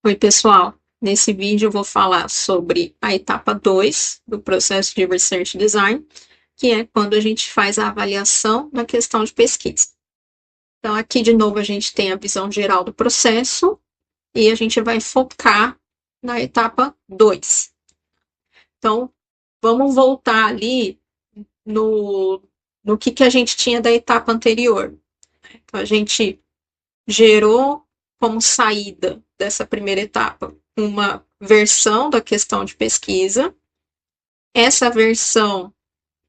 Oi, pessoal. Nesse vídeo eu vou falar sobre a etapa 2 do processo de Research Design, que é quando a gente faz a avaliação da questão de pesquisa. Então, aqui de novo a gente tem a visão geral do processo e a gente vai focar na etapa 2. Então, vamos voltar ali no que a gente tinha da etapa anterior. Então, a gente gerou como saída dessa primeira etapa uma versão da questão de pesquisa. Essa versão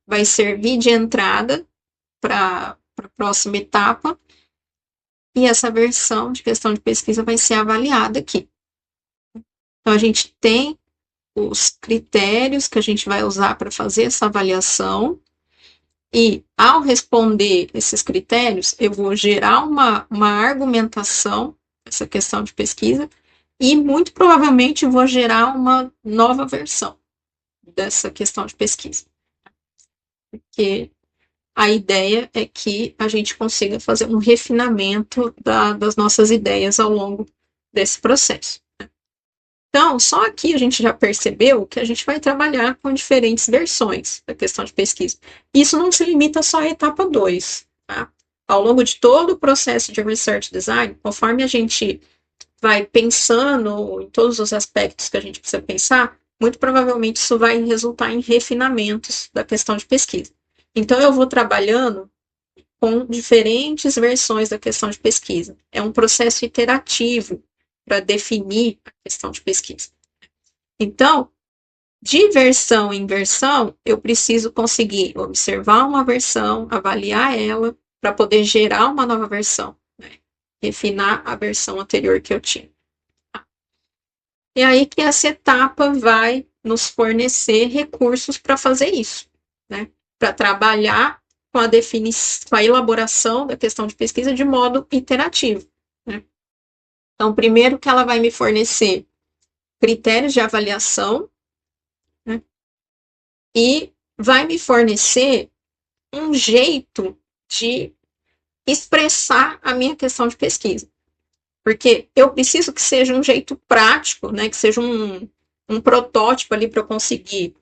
vai servir de entrada para a próxima etapa. E essa versão de questão de pesquisa vai ser avaliada aqui. Então, a gente tem os critérios que a gente vai usar para fazer essa avaliação. E, ao responder esses critérios, eu vou gerar uma argumentação, essa questão de pesquisa, e muito provavelmente vou gerar uma nova versão dessa questão de pesquisa. Porque a ideia é que a gente consiga fazer um refinamento das nossas ideias ao longo desse processo. Então, só aqui a gente já percebeu que a gente vai trabalhar com diferentes versões da questão de pesquisa. Isso não se limita só à etapa 2. Tá? Ao longo de todo o processo de Research Design, conforme a gente vai pensando em todos os aspectos que a gente precisa pensar, muito provavelmente isso vai resultar em refinamentos da questão de pesquisa. Então, eu vou trabalhando com diferentes versões da questão de pesquisa. É um processo iterativo para definir a questão de pesquisa. Então, de versão em versão, eu preciso conseguir observar uma versão, avaliar ela, para poder gerar uma nova versão, né? Refinar a versão anterior que eu tinha. E aí que essa etapa vai nos fornecer recursos para fazer isso, né? Para trabalhar com a definição, com a elaboração da questão de pesquisa de modo iterativo, né? Então, primeiro que ela vai me fornecer critérios de avaliação, né? E vai me fornecer um jeito de expressar a minha questão de pesquisa. Porque eu preciso que seja um jeito prático, né? Que seja um protótipo ali para eu conseguir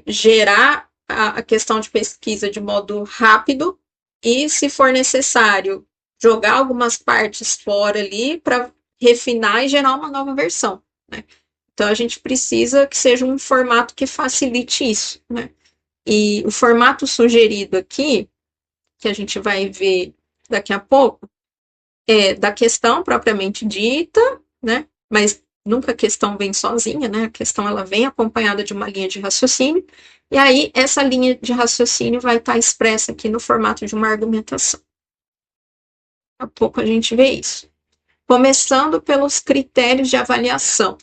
gerar a questão de pesquisa de modo rápido e, se for necessário, jogar algumas partes fora ali para refinar e gerar uma nova versão, né? Então, a gente precisa que seja um formato que facilite isso, né? E o formato sugerido aqui, que a gente vai ver daqui a pouco, é da questão propriamente dita, né? Mas nunca a questão vem sozinha, né? A questão ela vem acompanhada de uma linha de raciocínio, e aí essa linha de raciocínio vai estar expressa aqui no formato de uma argumentação. Daqui a pouco a gente vê isso. Começando pelos critérios de avaliação,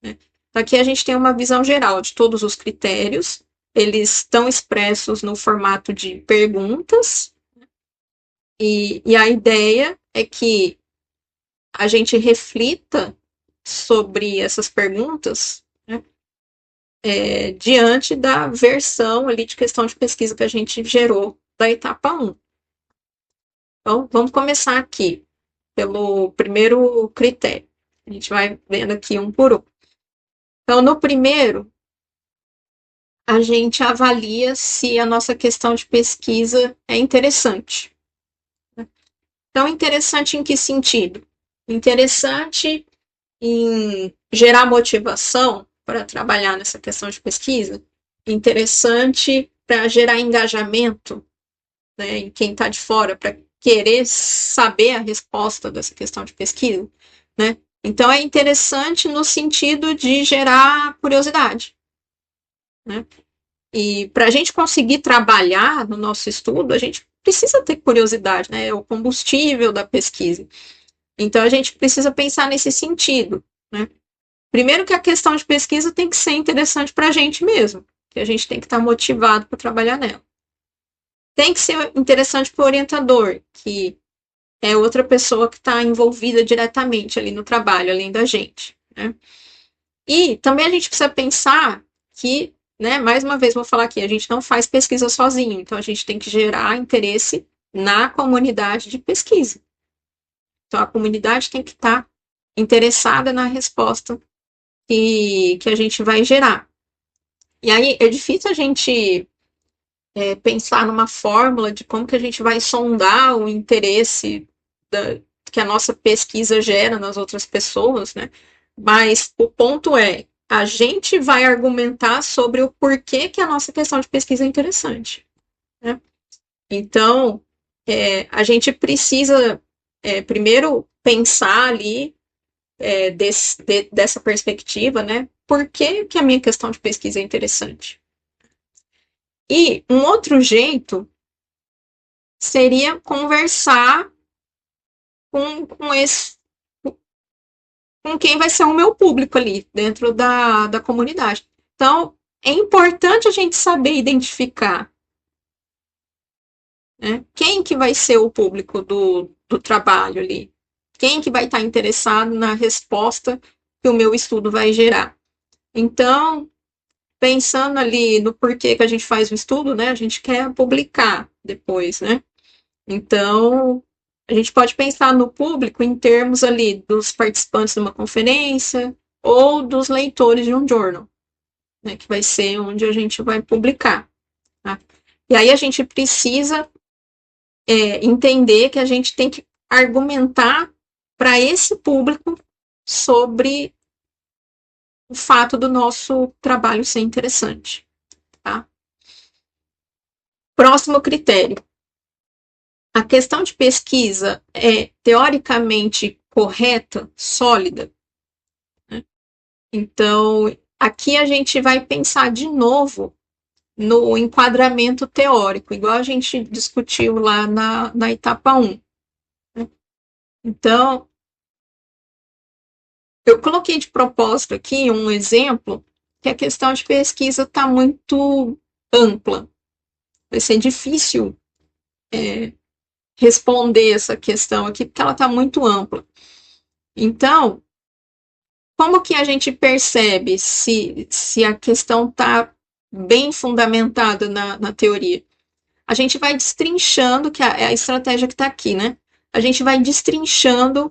né? Aqui a gente tem uma visão geral de todos os critérios, eles estão expressos no formato de perguntas, e a ideia é que a gente reflita sobre essas perguntas, né, diante da versão ali de questão de pesquisa que a gente gerou da etapa 1. Então, vamos começar aqui pelo primeiro critério. A gente vai vendo aqui um por um. Então, no primeiro, a gente avalia se a nossa questão de pesquisa é interessante. Então, interessante em que sentido? Interessante em gerar motivação para trabalhar nessa questão de pesquisa, interessante para gerar engajamento, né, em quem está de fora, para querer saber a resposta dessa questão de pesquisa, né? Então, é interessante no sentido de gerar curiosidade, né? E para a gente conseguir trabalhar no nosso estudo, a gente precisa ter curiosidade, né? É o combustível da pesquisa. Então, a gente precisa pensar nesse sentido, né? Primeiro que a questão de pesquisa tem que ser interessante para a gente mesmo, que a gente tem que estar motivado para trabalhar nela. Tem que ser interessante para o orientador, que é outra pessoa que está envolvida diretamente ali no trabalho, além da gente, né? E também a gente precisa pensar que, né, mais uma vez vou falar aqui, a gente não faz pesquisa sozinho, então a gente tem que gerar interesse na comunidade de pesquisa. Então a comunidade tem que estar interessada na resposta que a gente vai gerar. E aí é difícil a gente pensar numa fórmula de como que a gente vai sondar o interesse que a nossa pesquisa gera nas outras pessoas, né? Mas o ponto é, a gente vai argumentar sobre o porquê que a nossa questão de pesquisa é interessante, né? Então, a gente precisa primeiro pensar ali dessa perspectiva, né? Por que que a minha questão de pesquisa é interessante? E um outro jeito seria conversar com esse, com quem vai ser o meu público ali dentro da comunidade. Então, é importante a gente saber identificar, né, quem que vai ser o público do trabalho ali, quem que vai estar interessado na resposta que o meu estudo vai gerar. Então, pensando ali no porquê que a gente faz o estudo, né, a gente quer publicar depois, né? Então, a gente pode pensar no público em termos ali dos participantes de uma conferência ou dos leitores de um journal, né, que vai ser onde a gente vai publicar. Tá? E aí a gente precisa entender que a gente tem que argumentar para esse público sobre o fato do nosso trabalho ser interessante. Tá? Próximo critério. A questão de pesquisa é teoricamente correta, sólida? Né? Então, aqui a gente vai pensar de novo no enquadramento teórico, igual a gente discutiu lá na etapa 1. Né? Então, eu coloquei de propósito aqui um exemplo que a questão de pesquisa está muito ampla. Vai ser difícil responder essa questão aqui, porque ela está muito ampla. Então, como que a gente percebe se a questão está bem fundamentada na teoria? A gente vai destrinchando, que é a estratégia que está aqui, né? A gente vai destrinchando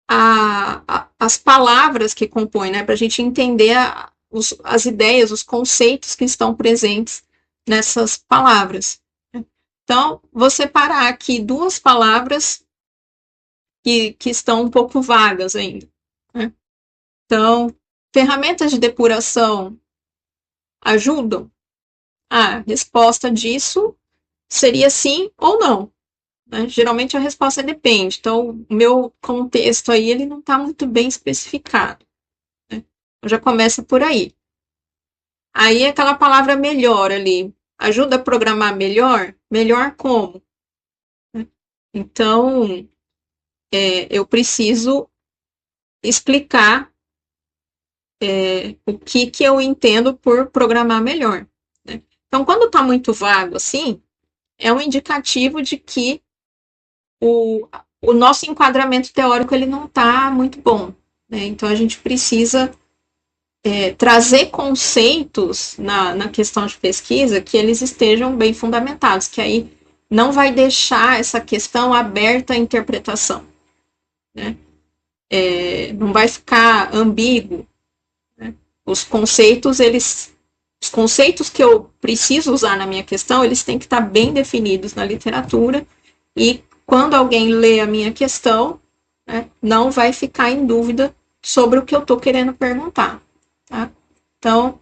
as palavras que compõem, né? Para a gente entender as ideias, os conceitos que estão presentes nessas palavras. Então, vou separar aqui duas palavras que estão um pouco vagas ainda. Né? Então, ferramentas de depuração ajudam? A resposta disso seria sim ou não. Né? Geralmente a resposta depende. Então, o meu contexto aí ele não está muito bem especificado. Né? Então, já começa por aí. Aí aquela palavra melhor ali. Ajuda a programar melhor? Melhor como? Né? Então, eu preciso explicar o que eu entendo por programar melhor. Né? Então, quando está muito vago assim, é um indicativo de que o, o nosso enquadramento teórico ele não está muito bom. Né? Então, a gente precisa trazer conceitos na questão de pesquisa que eles estejam bem fundamentados, que aí não vai deixar essa questão aberta à interpretação. Né? Não vai ficar ambíguo. Né? Os conceitos, os conceitos que eu preciso usar na minha questão, eles têm que estar bem definidos na literatura e quando alguém lê a minha questão, né, não vai ficar em dúvida sobre o que eu estou querendo perguntar. Tá? Então,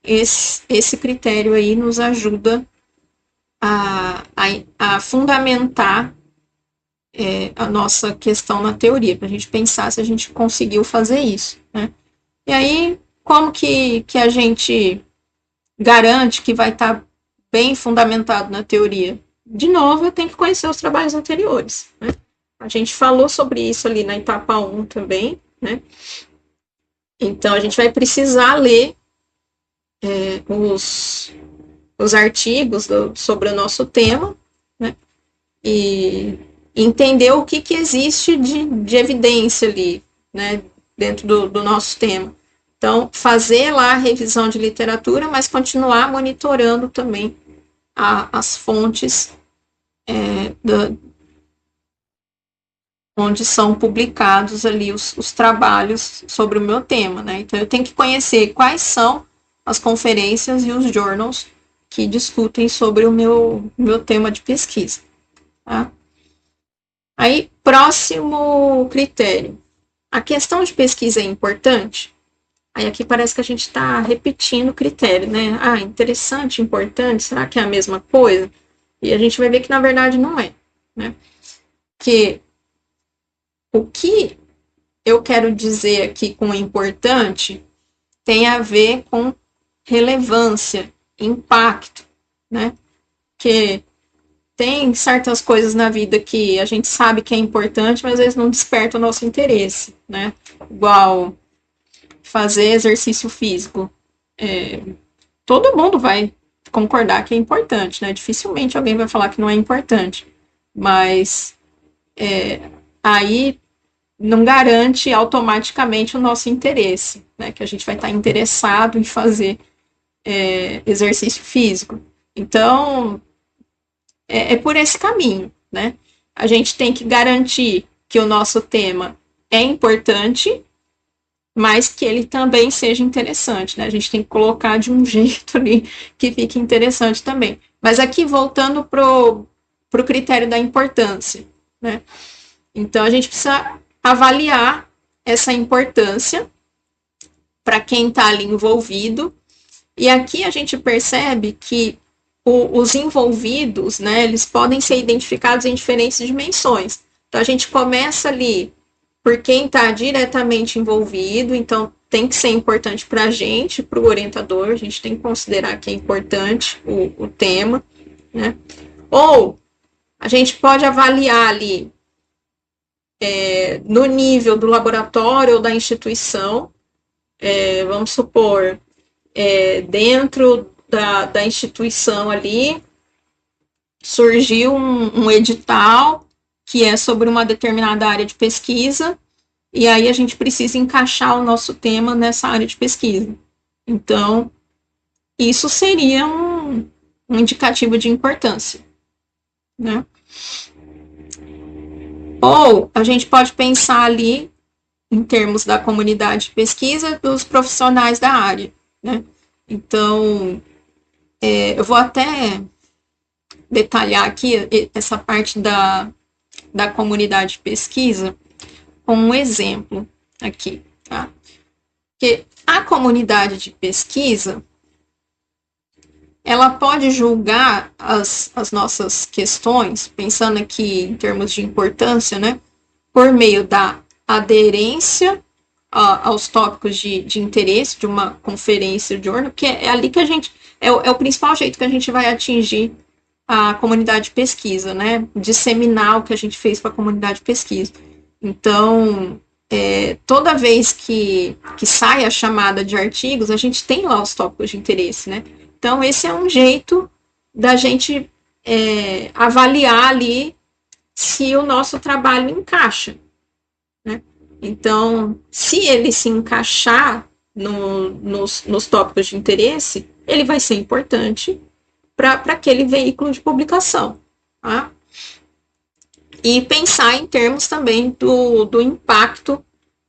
esse critério aí nos ajuda a fundamentar a nossa questão na teoria, para a gente pensar se a gente conseguiu fazer isso. Né? E aí, como que a gente garante que vai estar bem fundamentado na teoria? De novo, eu tenho que conhecer os trabalhos anteriores. Né? A gente falou sobre isso ali na etapa 1 também, né? Então, a gente vai precisar ler os artigos sobre o nosso tema, né? E entender o que existe de evidência ali, né, dentro do nosso tema. Então, fazer lá a revisão de literatura, mas continuar monitorando também as fontes onde são publicados ali os trabalhos sobre o meu tema, né? Então, eu tenho que conhecer quais são as conferências e os journals que discutem sobre o meu tema de pesquisa, tá? Aí, próximo critério. A questão de pesquisa é importante? Aí aqui parece que a gente está repetindo o critério, né? Ah, interessante, importante, será que é a mesma coisa? E a gente vai ver que na verdade não é, né? Que o que eu quero dizer aqui com importante tem a ver com relevância, impacto, né? Que tem certas coisas na vida que a gente sabe que é importante, mas às vezes não desperta o nosso interesse, né? Igual fazer exercício físico. Todo mundo vai concordar que é importante, né? Dificilmente alguém vai falar que não é importante. Mas aí não garante automaticamente o nosso interesse, né? Que a gente vai estar interessado em fazer exercício físico. Então, é por esse caminho, né? A gente tem que garantir que o nosso tema é importante, mas que ele também seja interessante, né? A gente tem que colocar de um jeito ali que fique interessante também. Mas aqui, voltando pro critério da importância, né? Então, a gente precisa avaliar essa importância para quem está ali envolvido. E aqui a gente percebe que os envolvidos, né, eles podem ser identificados em diferentes dimensões. Então, a gente começa ali por quem está diretamente envolvido, então tem que ser importante para a gente, para o orientador, a gente tem que considerar que é importante o tema, né? Ou a gente pode avaliar ali no nível do laboratório ou da instituição, vamos supor, dentro da instituição ali, surgiu um edital que é sobre uma determinada área de pesquisa, e aí a gente precisa encaixar o nosso tema nessa área de pesquisa. Então, isso seria um indicativo de importância, né? Ou a gente pode pensar ali em termos da comunidade de pesquisa dos profissionais da área, né? Então, eu vou até detalhar aqui essa parte da comunidade de pesquisa com um exemplo aqui, tá? Porque a comunidade de pesquisa, ela pode julgar as nossas questões, pensando aqui em termos de importância, né? Por meio da aderência aos tópicos de interesse de uma conferência de journal, porque é ali que a gente, é o principal jeito que a gente vai atingir a comunidade de pesquisa, né? Disseminar o que a gente fez para a comunidade de pesquisa. Então, toda vez que sai a chamada de artigos, a gente tem lá os tópicos de interesse, né? Então, esse é um jeito da gente avaliar ali se o nosso trabalho encaixa, né? Então, se ele se encaixar nos tópicos de interesse, ele vai ser importante para aquele veículo de publicação, tá? E pensar em termos também do impacto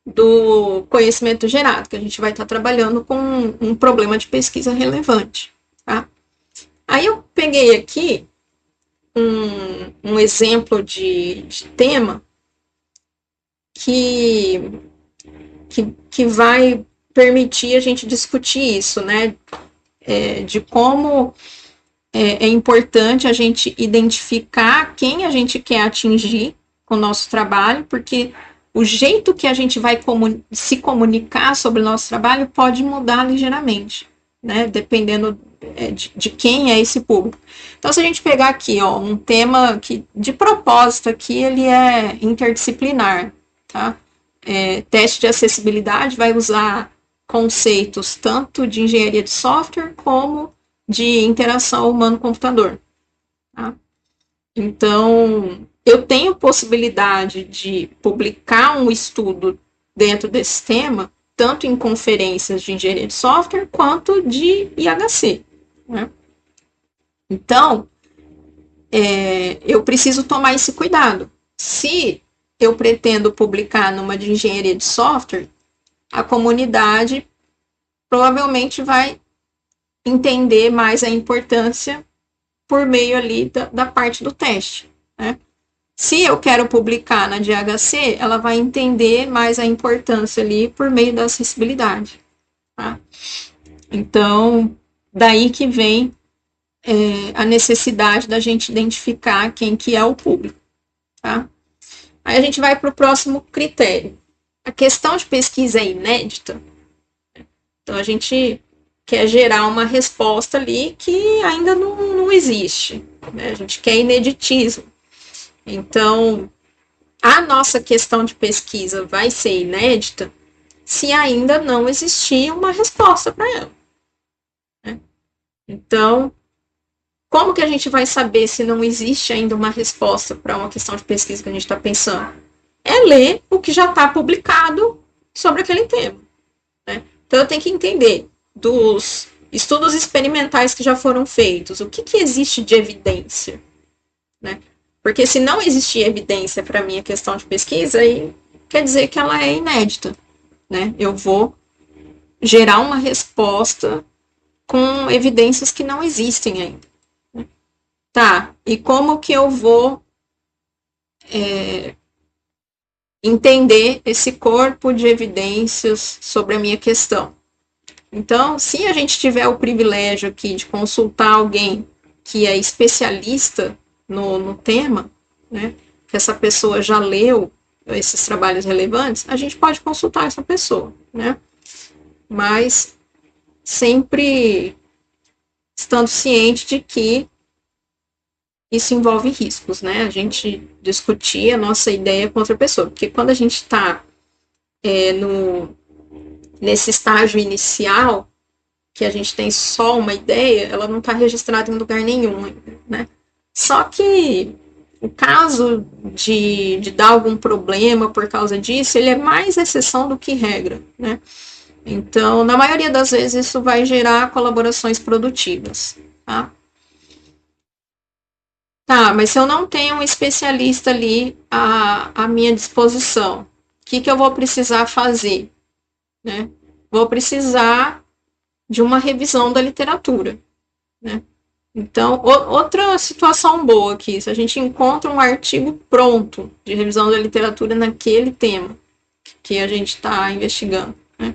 do conhecimento gerado, que a gente vai estar trabalhando com um problema de pesquisa relevante, tá? Aí eu peguei aqui um exemplo de tema que vai permitir a gente discutir isso, né? De como é importante a gente identificar quem a gente quer atingir com o nosso trabalho, porque o jeito que a gente vai se comunicar sobre o nosso trabalho pode mudar ligeiramente, né? Dependendo de quem é esse público. Então, se a gente pegar aqui, ó, um tema que, de propósito aqui, ele é interdisciplinar, tá? Teste de acessibilidade vai usar conceitos tanto de engenharia de software como de interação humano-computador, tá? Então, eu tenho possibilidade de publicar um estudo dentro desse tema, tanto em conferências de engenharia de software quanto de IHC, né? Então, eu preciso tomar esse cuidado. Se eu pretendo publicar numa de engenharia de software, a comunidade provavelmente vai entender mais a importância por meio ali da parte do teste, né? Se eu quero publicar na DHC, ela vai entender mais a importância ali por meio da acessibilidade, tá? Então, daí que vem a necessidade da gente identificar quem que é o público, tá? Aí a gente vai para o próximo critério. A questão de pesquisa é inédita, então a gente quer gerar uma resposta ali que ainda não existe, né? A gente quer ineditismo. Então, a nossa questão de pesquisa vai ser inédita se ainda não existir uma resposta para ela, né? Então, como que a gente vai saber se não existe ainda uma resposta para uma questão de pesquisa que a gente está pensando? É ler o que já está publicado sobre aquele tema, né? Então, eu tenho que entender dos estudos experimentais que já foram feitos, o que existe de evidência, né? Porque se não existir evidência para a minha questão de pesquisa, aí quer dizer que ela é inédita, né? Eu vou gerar uma resposta com evidências que não existem ainda. Tá, e como que eu vou entender esse corpo de evidências sobre a minha questão? Então, se a gente tiver o privilégio aqui de consultar alguém que é especialista no tema, né, que essa pessoa já leu esses trabalhos relevantes, a gente pode consultar essa pessoa, né? Mas sempre estando ciente de que isso envolve riscos, né? A gente discutir a nossa ideia com outra pessoa, porque quando a gente está nesse estágio inicial, que a gente tem só uma ideia, ela não está registrada em lugar nenhum, né? Só que o caso de dar algum problema por causa disso, ele é mais exceção do que regra, né? Então, na maioria das vezes, isso vai gerar colaborações produtivas, tá? Tá, mas se eu não tenho um especialista ali à minha disposição, o que eu vou precisar fazer, né? Vou precisar de uma revisão da literatura, né? Então, outra situação boa aqui, se a gente encontra um artigo pronto de revisão da literatura naquele tema que a gente está investigando, né?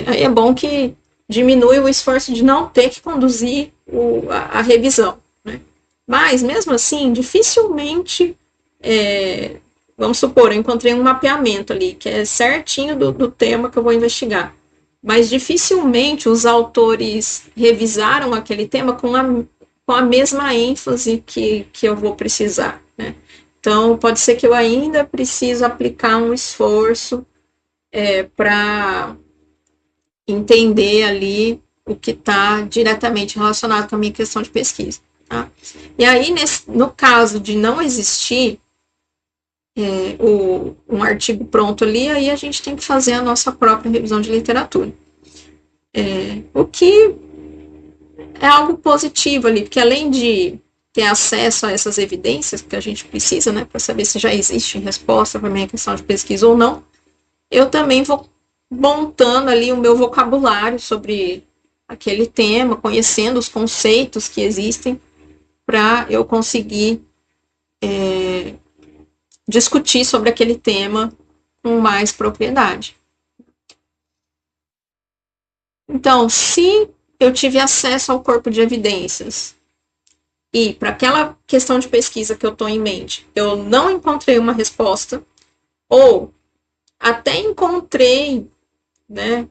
Aí é bom que diminui o esforço de não ter que conduzir a revisão, né? Mas, mesmo assim, dificilmente, vamos supor, eu encontrei um mapeamento ali, que é certinho do tema que eu vou investigar. Mas dificilmente os autores revisaram aquele tema com a mesma ênfase que eu vou precisar, né? Então, pode ser que eu ainda precise aplicar um esforço para entender ali o que está diretamente relacionado com a minha questão de pesquisa, tá? E aí, no caso de não existir um artigo pronto ali, aí a gente tem que fazer a nossa própria revisão de literatura. O que é algo positivo ali, porque além de ter acesso a essas evidências que a gente precisa, né, para saber se já existe resposta para a minha questão de pesquisa ou não, eu também vou montando ali o meu vocabulário sobre aquele tema, conhecendo os conceitos que existem, para eu conseguir discutir sobre aquele tema com mais propriedade. Então, se eu tive acesso ao corpo de evidências e para aquela questão de pesquisa que eu estou em mente, eu não encontrei uma resposta, ou até encontrei, né,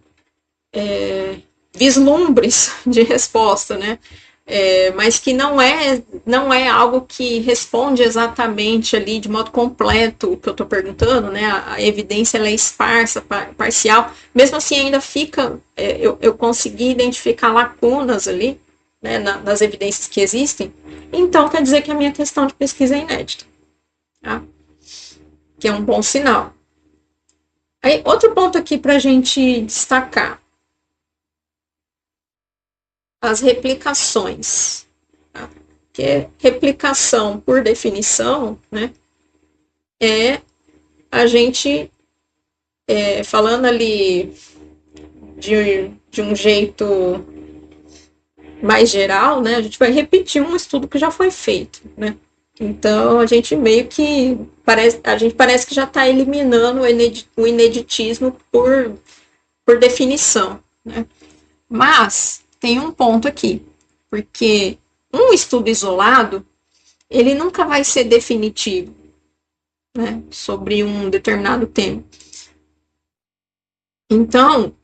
vislumbres de resposta, né, mas que não é algo que responde exatamente ali de modo completo o que eu estou perguntando, né? A evidência ela é esparsa, parcial. Mesmo assim, ainda fica, eu consegui identificar lacunas ali, né, nas evidências que existem, então quer dizer que a minha questão de pesquisa é inédita, tá? Que é um bom sinal. Aí, outro ponto aqui para a gente destacar: as replicações. Tá? Que replicação, por definição, né, é a gente, falando ali de um jeito mais geral, né, a gente vai repetir um estudo que já foi feito, né? Então, a gente meio que parece que já está eliminando o ineditismo por definição, né? Mas tem um ponto aqui, porque um estudo isolado, ele nunca vai ser definitivo, né, sobre um determinado tema. Então,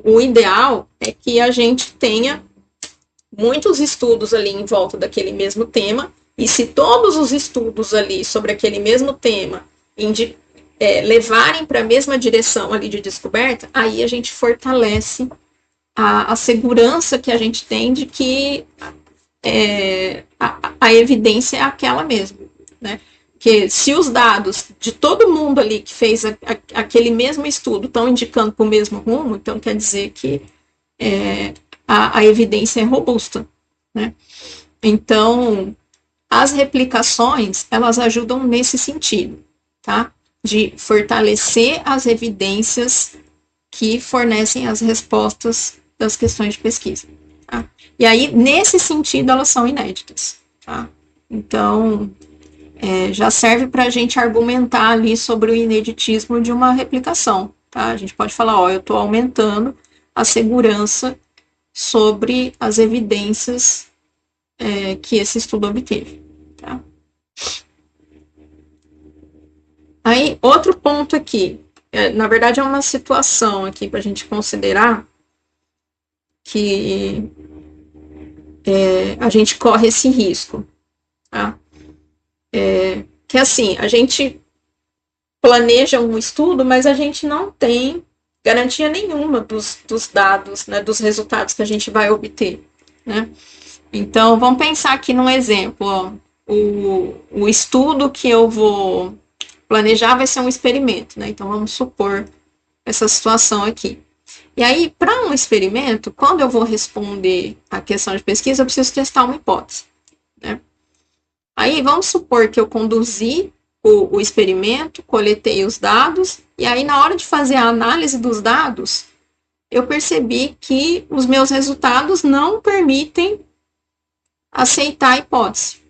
o ideal é que a gente tenha muitos estudos ali em volta daquele mesmo tema, e se todos os estudos ali sobre aquele mesmo tema levarem para a mesma direção ali de descoberta, aí a gente fortalece a segurança que a gente tem de que a evidência é aquela mesma, né? Porque se os dados de todo mundo ali que fez aquele mesmo estudo estão indicando para o mesmo rumo, então quer dizer que a evidência é robusta, né? Então, as replicações, elas ajudam nesse sentido, tá? De fortalecer as evidências que fornecem as respostas das questões de pesquisa. Tá? E aí, nesse sentido, elas são inéditas. Tá? Então, já serve para a gente argumentar ali sobre o ineditismo de uma replicação. Tá? A gente pode falar, ó, eu estou aumentando a segurança sobre as evidências que esse estudo obteve. Tá? Aí, outro ponto aqui, na verdade é uma situação aqui para a gente considerar que a gente corre esse risco. Tá? Que assim, a gente planeja um estudo, mas a gente não tem garantia nenhuma dos dados, né, dos resultados que a gente vai obter. Né? Então, vamos pensar aqui num exemplo. Ó, o estudo que eu vou planejar vai ser um experimento. Né? Então, vamos supor essa situação aqui. E aí, para um experimento, quando eu vou responder a questão de pesquisa, eu preciso testar uma hipótese. Né? Aí, vamos supor que eu conduzi o experimento, coletei os dados, e aí, na hora de fazer a análise dos dados, eu percebi que os meus resultados não permitem aceitar a hipótese.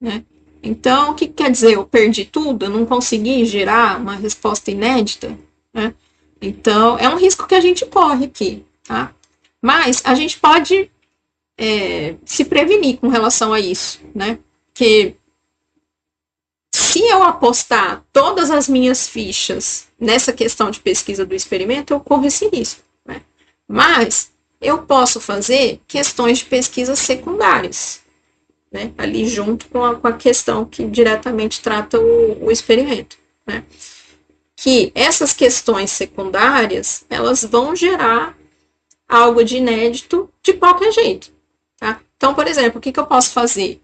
Né? Então, o que quer dizer? Eu perdi tudo? Eu não consegui gerar uma resposta inédita? Né? Então, é um risco que a gente corre aqui, tá? Mas a gente pode se prevenir com relação a isso, né? Porque se eu apostar todas as minhas fichas nessa questão de pesquisa do experimento, eu corro esse risco, né? Mas eu posso fazer questões de pesquisa secundárias, né? Ali junto com a questão que diretamente trata o experimento, né? Que essas questões secundárias, elas vão gerar algo de inédito de qualquer jeito. Tá? Então, por exemplo, o que eu posso fazer?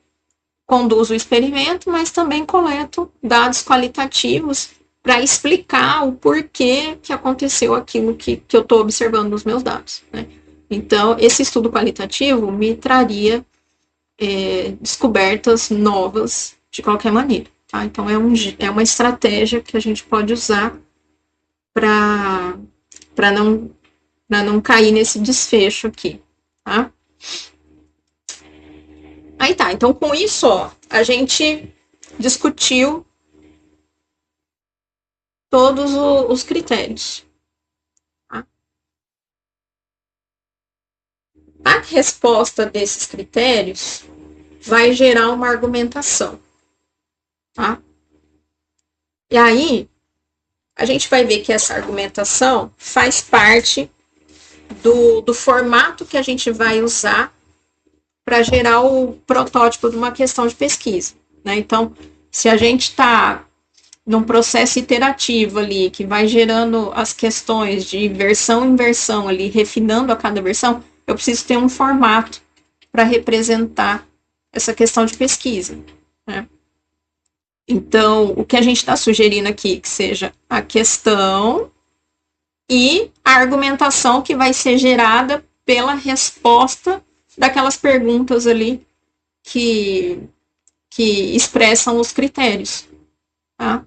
Conduzo o experimento, mas também coleto dados qualitativos para explicar o porquê que aconteceu aquilo que eu estou observando nos meus dados. Né? Então, esse estudo qualitativo me traria descobertas novas de qualquer maneira. Tá? Então, é uma estratégia que a gente pode usar para não cair nesse desfecho aqui. Tá? Aí tá, então com isso, ó, a gente discutiu todos os critérios. Tá? A resposta desses critérios vai gerar uma argumentação. Tá? E aí, a gente vai ver que essa argumentação faz parte do formato que a gente vai usar para gerar o protótipo de uma questão de pesquisa. Né? Então, se a gente está num processo iterativo ali, que vai gerando as questões de versão em versão ali, refinando a cada versão, eu preciso ter um formato para representar essa questão de pesquisa, né? Então, o que a gente está sugerindo aqui, que seja a questão e a argumentação que vai ser gerada pela resposta daquelas perguntas ali que expressam os critérios, tá?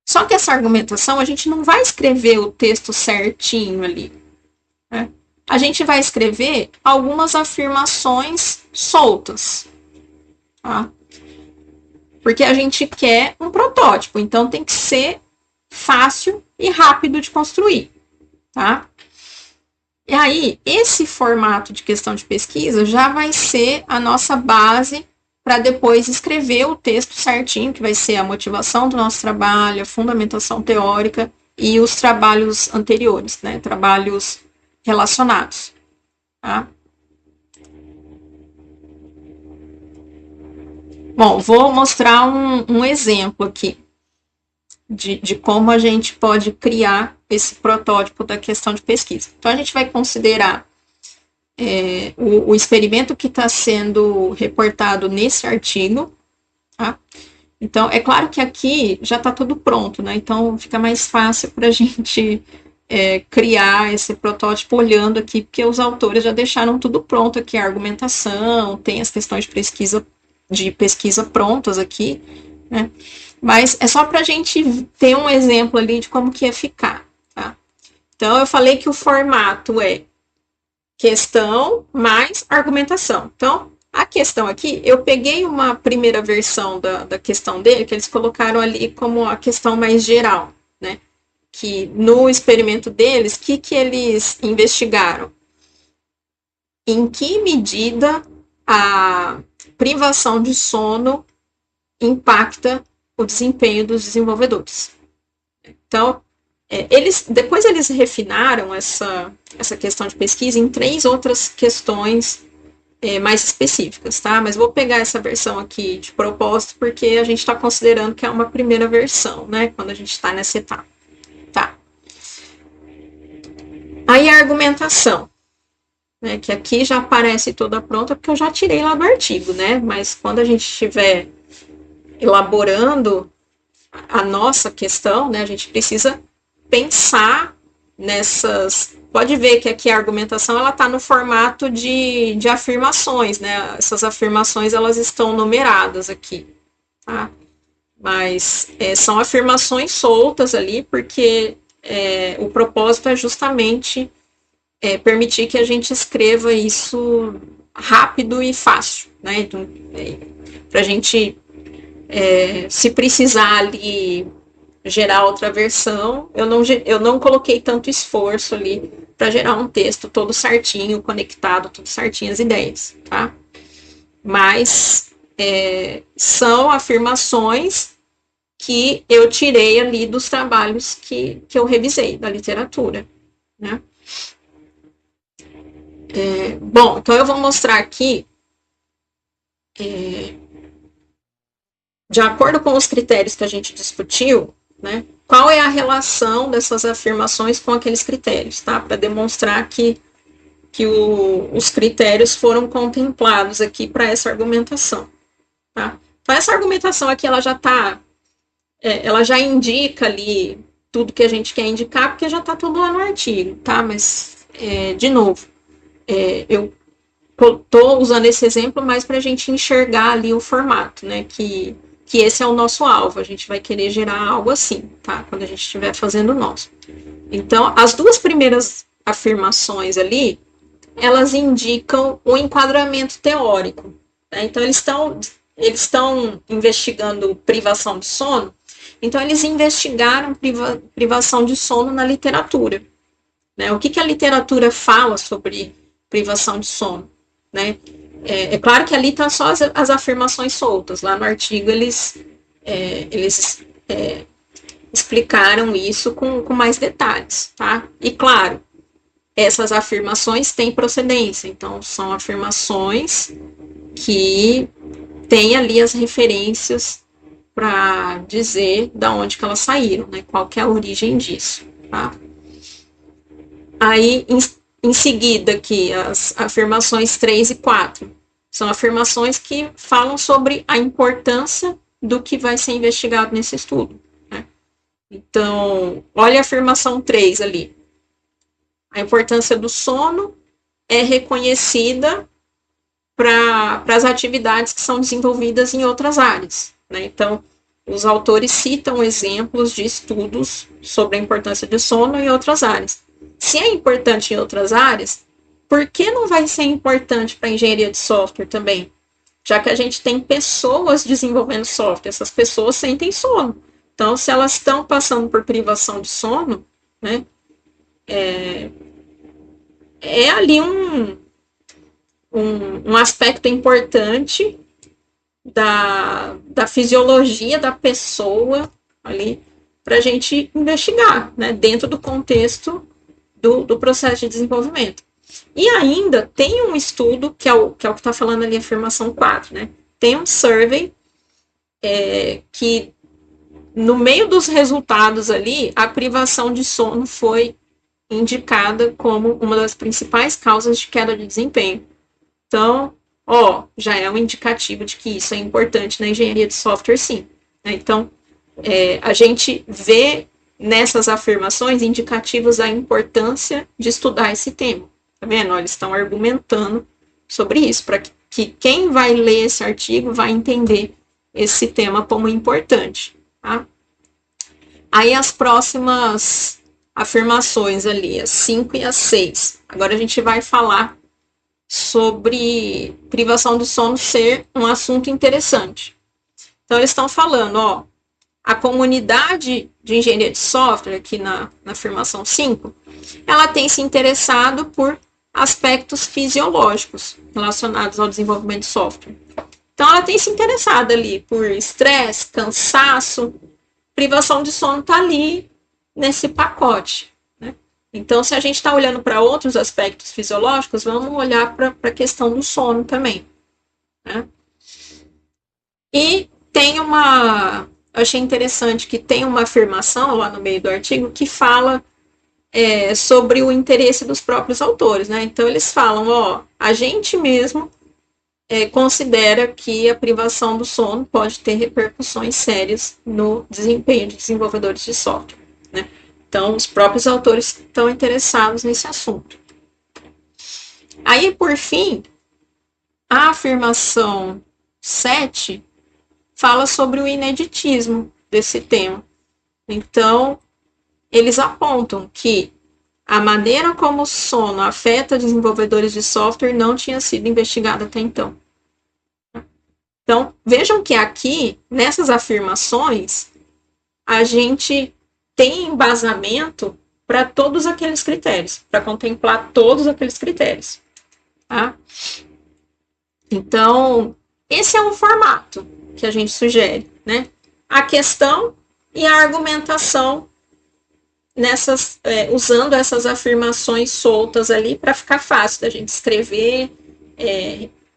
Só que essa argumentação, a gente não vai escrever o texto certinho ali, né? A gente vai escrever algumas afirmações soltas, tá? Porque a gente quer um protótipo, então tem que ser fácil e rápido de construir, tá? E aí, esse formato de questão de pesquisa já vai ser a nossa base para depois escrever o texto certinho, que vai ser a motivação do nosso trabalho, a fundamentação teórica e os trabalhos anteriores, né? Trabalhos relacionados, tá? Bom, vou mostrar um exemplo aqui de como a gente pode criar esse protótipo da questão de pesquisa. Então, a gente vai considerar o experimento que está sendo reportado nesse artigo, tá? Então, é claro que aqui já está tudo pronto, né? Então, fica mais fácil para a gente criar esse protótipo olhando aqui, porque os autores já deixaram tudo pronto aqui, a argumentação, tem as questões de pesquisa prontas aqui, né? Mas é só para a gente ter um exemplo ali de como que ia ficar, tá? Então, eu falei que o formato é questão mais argumentação. Então, a questão aqui, eu peguei uma primeira versão da questão dele, que eles colocaram ali como a questão mais geral, né? Que no experimento deles, o que eles investigaram? Em que medida a privação de sono impacta o desempenho dos desenvolvedores. Então, depois eles refinaram essa questão de pesquisa em 3 outras questões mais específicas, tá? Mas vou pegar essa versão aqui de propósito, porque a gente está considerando que é uma primeira versão, né? Quando a gente está nessa etapa. Tá. Aí a argumentação, né? Que aqui já aparece toda pronta, porque eu já tirei lá do artigo, né? Mas quando a gente estiver elaborando a nossa questão, né, a gente precisa pensar nessas... Pode ver que aqui a argumentação ela está no formato de afirmações, né? Essas afirmações elas estão numeradas aqui, tá? Mas são afirmações soltas ali, porque o propósito é justamente permitir que a gente escreva isso rápido e fácil, né? Então, para a gente se precisar ali gerar outra versão, eu não coloquei tanto esforço ali para gerar um texto todo certinho, conectado, tudo certinho as ideias, tá? Mas são afirmações que eu tirei ali dos trabalhos que eu revisei, da literatura, né? Bom, então eu vou mostrar aqui de acordo com os critérios que a gente discutiu, né, qual é a relação dessas afirmações com aqueles critérios, tá? Para demonstrar que os critérios foram contemplados aqui para essa argumentação, tá? Então, essa argumentação aqui, ela já indica ali tudo que a gente quer indicar, porque já está tudo lá no artigo, tá? Mas, de novo, eu estou usando esse exemplo mais para a gente enxergar ali o formato, né? Que esse é o nosso alvo, a gente vai querer gerar algo assim, tá? Quando a gente estiver fazendo o nosso. Então, as 2 primeiras afirmações ali, elas indicam o enquadramento teórico, né? Então, eles estão investigando privação de sono, então eles investigaram privação de sono na literatura, né? O que a literatura fala sobre privação de sono, né? É claro que ali estão só as afirmações soltas. Lá no artigo eles explicaram isso com mais detalhes, tá? E claro, essas afirmações têm procedência, então são afirmações que têm ali as referências para dizer da onde que elas saíram, né? Qual que é a origem disso, tá? Aí, Em seguida, aqui, as afirmações 3 e 4. São afirmações que falam sobre a importância do que vai ser investigado nesse estudo. Né? Então, olha a afirmação 3 ali. A importância do sono é reconhecida para as atividades que são desenvolvidas em outras áreas. Né? Então, os autores citam exemplos de estudos sobre a importância do sono em outras áreas. Se é importante em outras áreas, por que não vai ser importante para a engenharia de software também? Já que a gente tem pessoas desenvolvendo software, essas pessoas sentem sono. Então, se elas estão passando por privação de sono, né, é ali um aspecto importante da fisiologia da pessoa ali para a gente investigar, né, dentro do contexto do processo de desenvolvimento. E ainda tem um estudo, que é o que está falando ali, a afirmação 4, né? Tem um survey que, no meio dos resultados ali, a privação de sono foi indicada como uma das principais causas de queda de desempenho. Então, já é um indicativo de que isso é importante na engenharia de software, sim. Então, a gente vê nessas afirmações indicativos da importância de estudar esse tema. Tá vendo? Eles estão argumentando sobre isso, para que quem vai ler esse artigo vai entender esse tema como importante. Tá? Aí as próximas afirmações ali, as 5 e as 6. Agora a gente vai falar sobre privação do sono ser um assunto interessante. Então, eles estão falando, a comunidade de engenharia de software, aqui na afirmação 5, ela tem se interessado por aspectos fisiológicos relacionados ao desenvolvimento de software. Então, ela tem se interessado ali por estresse, cansaço, privação de sono está ali nesse pacote. Né? Então, se a gente está olhando para outros aspectos fisiológicos, vamos olhar para a questão do sono também. Né? E tem eu achei interessante que tem uma afirmação lá no meio do artigo que fala sobre o interesse dos próprios autores, né? Então eles falam, a gente mesmo considera que a privação do sono pode ter repercussões sérias no desempenho de desenvolvedores de software, né? Então os próprios autores estão interessados nesse assunto. Aí, por fim, a afirmação 7 fala sobre o ineditismo desse tema. Então, eles apontam que a maneira como o sono afeta desenvolvedores de software não tinha sido investigada até então. Então, vejam que aqui, nessas afirmações, a gente tem embasamento para todos aqueles critérios, para contemplar todos aqueles critérios. Tá? Então, esse é um formato que a gente sugere, né? A questão e a argumentação usando essas afirmações soltas ali para ficar fácil da gente escrever,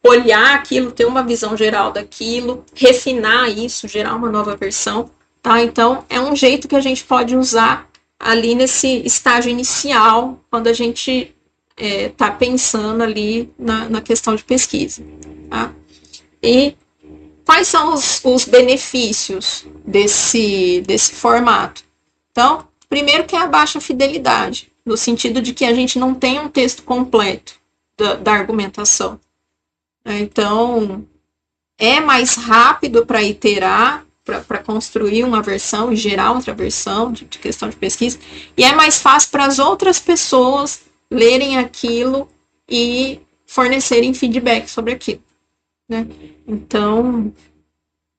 olhar aquilo, ter uma visão geral daquilo, refinar isso, gerar uma nova versão, tá? Então, é um jeito que a gente pode usar ali nesse estágio inicial, quando a gente está pensando ali na questão de pesquisa, tá? E quais são os benefícios desse formato? Então, primeiro que é a baixa fidelidade, no sentido de que a gente não tem um texto completo da argumentação. Então, é mais rápido para iterar, para construir uma versão e gerar outra versão de questão de pesquisa, e é mais fácil para as outras pessoas lerem aquilo e fornecerem feedback sobre aquilo. Né? Então,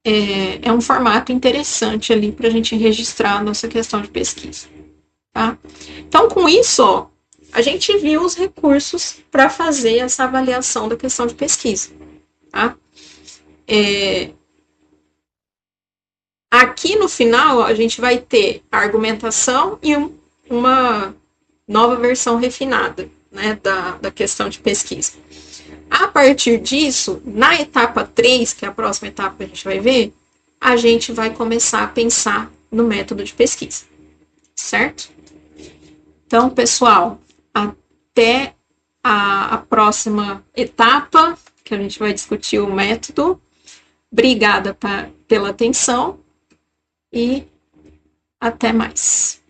é um formato interessante ali para a gente registrar a nossa questão de pesquisa. Tá? Então, com isso, a gente viu os recursos para fazer essa avaliação da questão de pesquisa. Tá? Aqui no final, a gente vai ter a argumentação e uma nova versão refinada, né, da questão de pesquisa. A partir disso, na etapa 3, que é a próxima etapa que a gente vai ver, a gente vai começar a pensar no método de pesquisa. Certo? Então, pessoal, até a próxima etapa, que a gente vai discutir o método. Obrigada pela atenção e até mais.